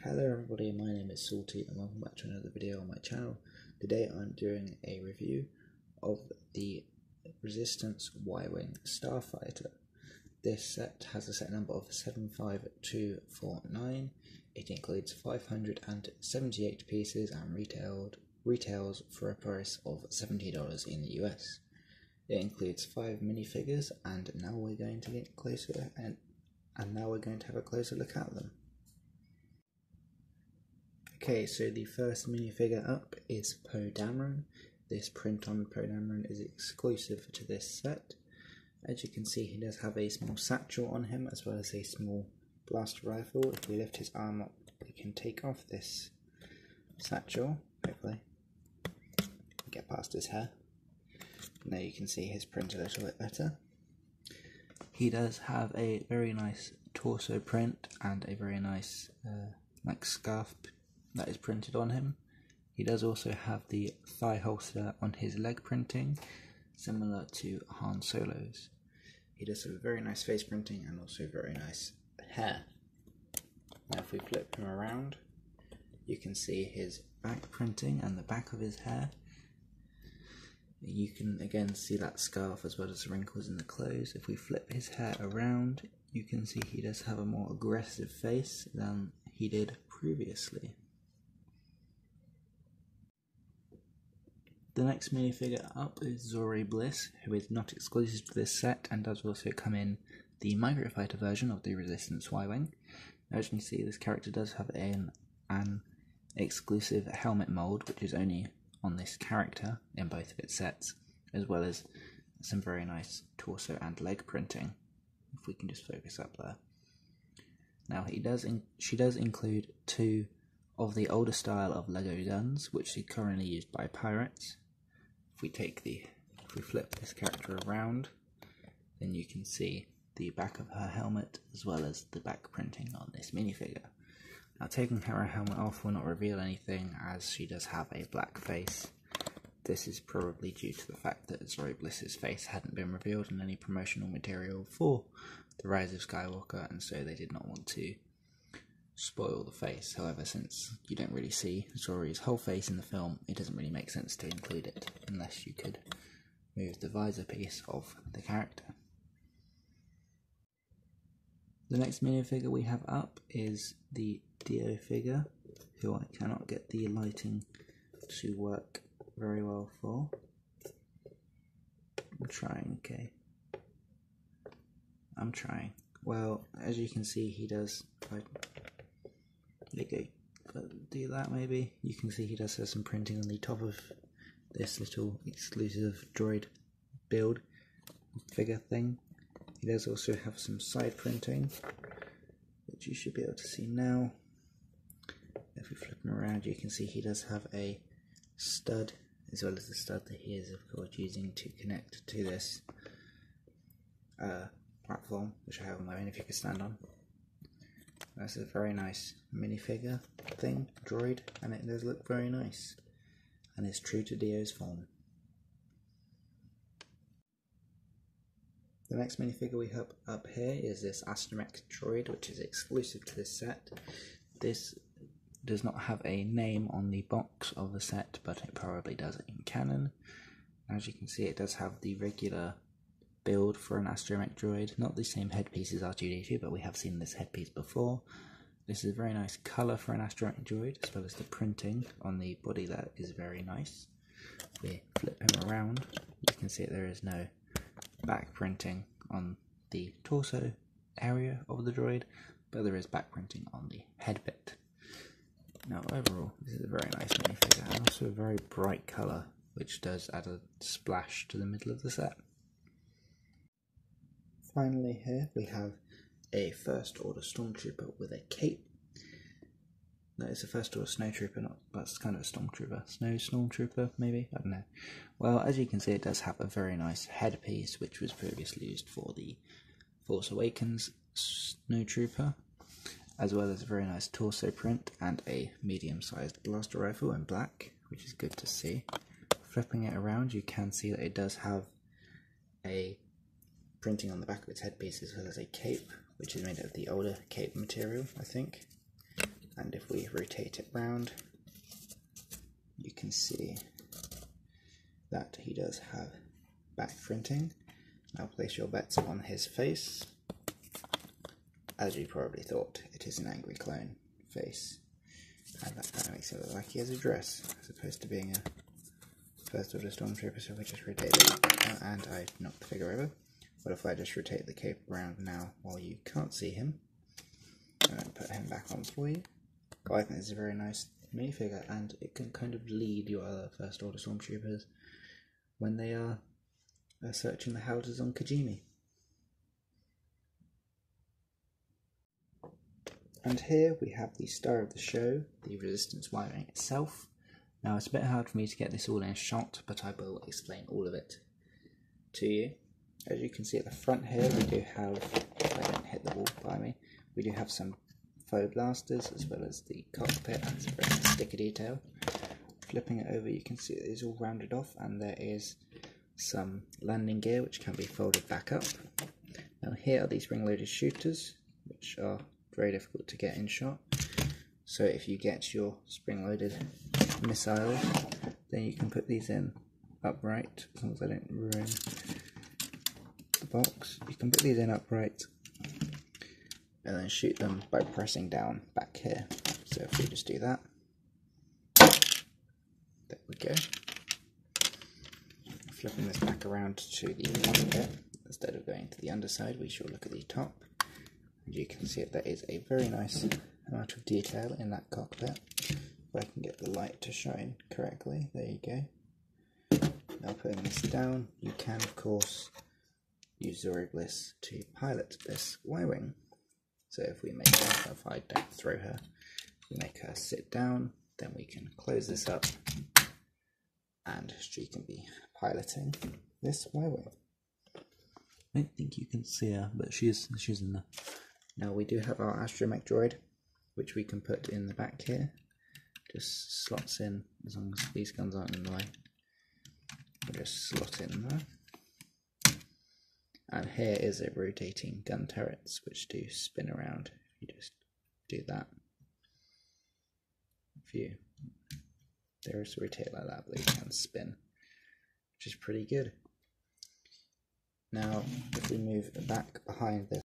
Hello everybody, my name is Salty and welcome back to another video on my channel. Today I'm doing a review of the Resistance Y-Wing Starfighter. This set has a set number of 75249. It includes 578 pieces and retails for a price of $70 in the US. It includes 5 minifigures and now we're going to get closer and now we're going to have a closer look at them. Okay, so the first minifigure up is Poe Dameron. This print on Poe Dameron is exclusive to this set. As you can see, he does have a small satchel on him as well as a small blaster rifle. If we lift his arm up, we can take off this satchel, hopefully. Get past his hair. Now you can see his print a little bit better. He does have a very nice torso print and a very nice like scarf that is printed on him. He does also have the thigh holster on his leg printing, similar to Han Solo's. He does have a very nice face printing and also very nice hair. Now if we flip him around, you can see his back printing and the back of his hair. You can again see that scarf as well as the wrinkles in the clothes. If we flip his hair around, you can see he does have a more aggressive face than he did previously. The next minifigure up is Zorii Bliss, who is not exclusive to this set and does also come in the microfighter version of the Resistance Y-Wing. As you can see, this character does have an exclusive helmet mould, which is only on this character in both of its sets, as well as some very nice torso and leg printing. If we can just focus up there. Now she does include 2 of the older style of Lego guns, which are currently used by pirates. If we flip this character around, then you can see the back of her helmet as well as the back printing on this minifigure. Now taking her helmet off will not reveal anything as she does have a black face. This is probably due to the fact that Zorii Bliss's face hadn't been revealed in any promotional material for The Rise of Skywalker, and so they did not want to spoil the face. However, since you don't really see Zorii's whole face in the film, it doesn't really make sense to include it unless you could move the visor piece of the character. The next minifigure we have up is the Dio figure, who I cannot get the lighting to work very well for. I'm trying, okay. I'm trying. Well, as you can see, he does. Do that maybe. You can see he does have some printing on the top of this little exclusive droid build figure thing. He does also have some side printing, which you should be able to see now. If we flip him around, you can see he does have a stud, as well as the stud that he is of course using to connect to this platform, which I have on my minifigure stand on. That's a very nice minifigure thing, droid, and it does look very nice, and it's true to Dio's form. The next minifigure we have up here is this Astromech Droid, which is exclusive to this set. This does not have a name on the box of the set, but it probably does in canon. As you can see, it does have the regular build for an Astromech Droid, not the same headpiece as R2-D2, but we have seen this headpiece before. This is a very nice colour for an Astromech Droid, as well as the printing on the body that is very nice. If we flip him around, you can see there is no back printing on the torso area of the droid, but there is back printing on the head bit. Now overall, this is a very nice minifigure, and also a very bright colour, which does add a splash to the middle of the set. Finally here we have a First Order Snowtrooper with a cape. No, it's a First Order Snowtrooper, that's kind of a Stormtrooper. Snowtrooper, maybe? I don't know. Well, as you can see, it does have a very nice headpiece, which was previously used for the Force Awakens Snowtrooper, as well as a very nice torso print and a medium-sized blaster rifle in black, which is good to see. Flipping it around, you can see that it does have a printing on the back of its headpiece, as well as a cape, which is made out of the older cape material, I think. And if we rotate it round, you can see that he does have back printing. Now place your bets on his face. As you probably thought, it is an angry clone face. And that kind of makes it look like he has a dress, as opposed to being a First Order Snowtrooper. So we just rotate it, and I knocked the figure over. What if I just rotate the cape around now while you can't see him, and then put him back on for you? Oh, I think this is a very nice minifigure, and it can kind of lead your other First Order Stormtroopers when they are searching the houses on Kijimi. And here we have the star of the show, the Resistance Y-Wing itself. Now it's a bit hard for me to get this all in a shot, but I will explain all of it to you. As you can see at the front here, we do have, if I don't hit the wall by me, we do have some faux blasters, as well as the cockpit and some very nice sticker detail. Flipping it over, you can see it is all rounded off, and there is some landing gear which can be folded back up. Now here are these spring-loaded shooters, which are very difficult to get in shot. So if you get your spring-loaded missiles, then you can put these in upright, as long as I don't ruin the box. You can put these in upright and then shoot them by pressing down back here. So if we just do that, there we go. Flipping this back around to the cockpit, instead of going to the underside, we shall look at the top. And you can see that there is a very nice amount of detail in that cockpit. If I can get the light to shine correctly, there you go. Now putting this down, you can of course use Zorii Bliss to pilot this Y-Wing. So if we make her, if I don't throw her, we make her sit down, then we can close this up and she can be piloting this Y-Wing. I don't think you can see her, but she's in there. Now we do have our Astromech Droid, which we can put in the back here. Just slots in, as long as these guns aren't in the way. We'll just slot in there. And here is a rotating gun turrets, which do spin around. If you just do that. If you there's rotate like that, but they can spin, which is pretty good. Now, if we move back behind this,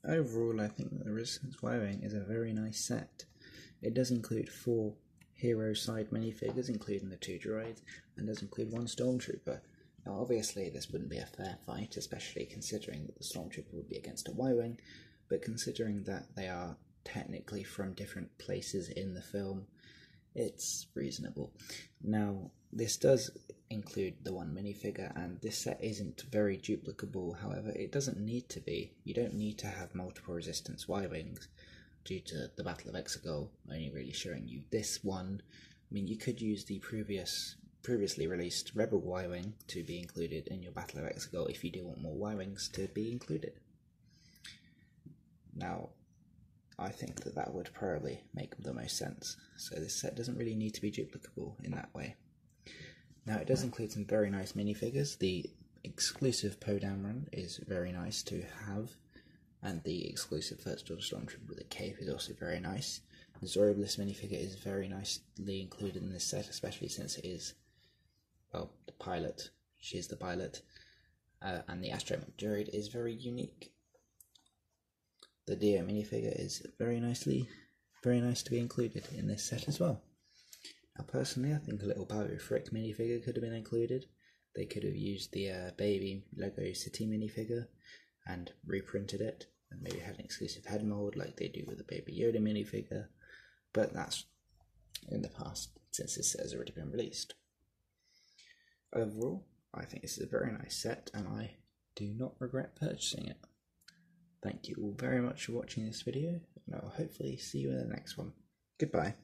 overall, I think that the Resistance Y-Wing is a very nice set. It does include 4 hero side minifigures, including the 2 droids, and does include 1 Stormtrooper. Now obviously this wouldn't be a fair fight, especially considering that the Stormtrooper would be against a Y-Wing, but considering that they are technically from different places in the film, it's reasonable. Now, this does include the 1 minifigure, and this set isn't very duplicable. However, it doesn't need to be. You don't need to have multiple Resistance Y-Wings. due to the Battle of Exegol only really showing you this one. I mean, you could use the previously released Rebel Y-Wing to be included in your Battle of Exegol if you do want more Y-Wings to be included. Now, I think that would probably make the most sense, so this set doesn't really need to be duplicable in that way. Now, it does include some very nice minifigures. The exclusive Poe Dameron is very nice to have, and the exclusive First Order Snowtrooper with a cape is also very nice. The Zorii Bliss minifigure is very nicely included in this set, especially since it is, well, the pilot. She is the pilot, and the Astromech Droid is very unique. The Dio minifigure is very nice to be included in this set as well. Now, personally, I think a little Babu Frick minifigure could have been included. They could have used the baby Lego City minifigure and reprinted it, and maybe had an exclusive head mold like they do with the Baby Yoda minifigure, but that's in the past since this set has already been released. Overall, I think this is a very nice set, and I do not regret purchasing it. Thank you all very much for watching this video, and I will hopefully see you in the next one. Goodbye.